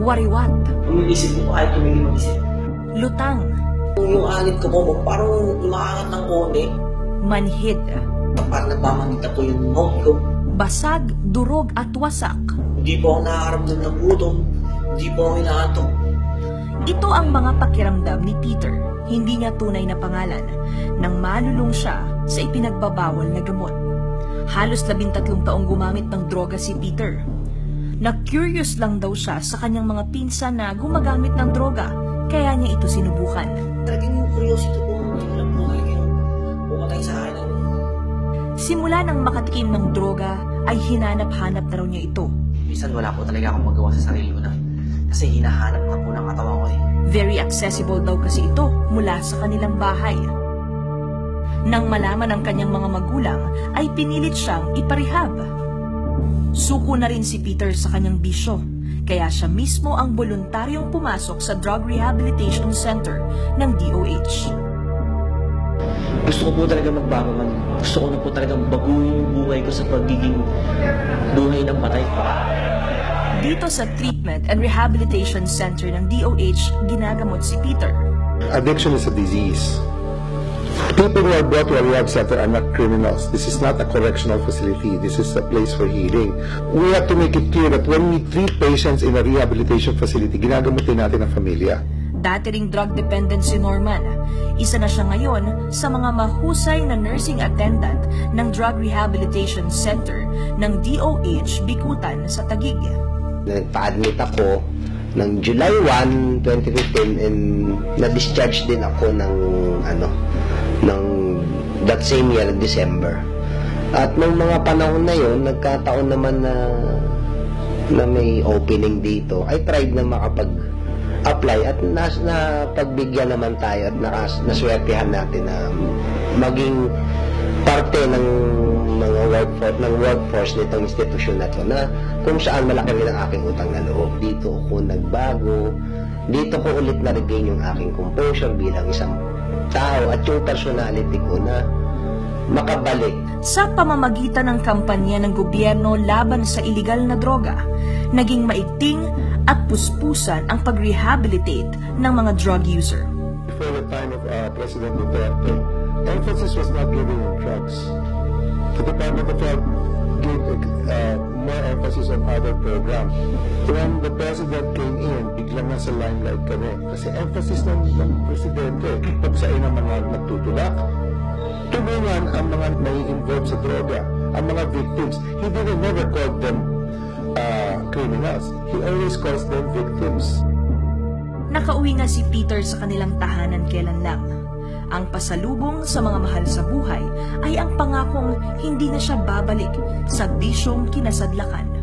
wariwat, Yung isip ko kahit tumingin mag-isip. lutang, Yung anit ko po, parang umaangat ng konti. manhid, Parang nagmamangita po yung mouth ko. basag, durog at wasak. Hindi po ako nakakaramdam ng gutom. Hindi po ako inaantok. Ito ang mga pakiramdam ni Peter, hindi niya tunay na pangalan, nang malulong siya sa ipinagbabawal na gamot. Halos 13 taong gumamit ng droga si Peter. Na-curious lang daw siya sa kanyang mga pinsan na gumagamit ng droga, kaya niya ito sinubukan. Talagang yung curiosity ko, wala po yung pumatay sa akin. Simula nang makatikim ng droga, ay hinanap-hanap na raw niya ito. Minsan wala po talaga akong magawa sa sarili ko na kasi hinahanap na po ng katawan ko eh. Very accessible daw kasi ito mula sa kanilang bahay. Nang malaman ng kanyang mga magulang, ay pinilit siyang iparehab. Suko na rin si Peter sa kanyang bisyo, kaya siya mismo ang voluntaryong pumasok sa Drug Rehabilitation Center ng DOH. Gusto ko po talaga magbago man. Gusto ko na po talaga baguhin yung buhay ko sa pagiging buhay ng patay. Dito sa Treatment and Rehabilitation Center ng DOH, ginagamot si Peter. Addiction is a disease. People who are brought to a rehab center are not criminals. This is not a correctional facility. This is a place for healing. We have to make it clear that when we treat patients in a rehabilitation facility, ginagamutin natin ang pamilya. Dati ring drug dependent si Norman. Isa na siya ngayon sa mga mahusay na nursing attendant ng Drug Rehabilitation Center ng DOH Bikutan sa Taguig. Nagpa-admit ako ng July 1, 2015 and na-discharge din ako ng that same year, December. At nung mga panahon na yon, nagkataon naman na may opening dito. I tried na makapag-apply at napagbigyan naman tayo at naswertihan natin na maging parte ng mga workforce nitong institusyon na to, na kung saan malaki rin ang aking utang na loob. Dito ako nagbago, dito ko ulit na-regain yung aking composure bilang isang tao at yung personality ko na makabalik. Sa pamamagitan ng kampanya ng gobyerno laban sa iligal na droga, naging maigting at puspusan ang pag-rehabilitate ng mga drug user. Before the time of President Duterte, emphasis was not given on drugs. The Department of Health gave more emphasis on other programs. When the President came in, biglang nasa limelight kami. Kasi emphasis ng Presidente, pagsain ang mga nagtutulak, tulungan ang mga nai-involve sa droga, ang mga victims. He never called them criminals. He always calls them victims. Nakauwi nga si Peter sa kanilang tahanan kailan lang. Ang pasalubong sa mga mahal sa buhay ay ang pangakong hindi na siya babalik sa bisyong kinasadlakan.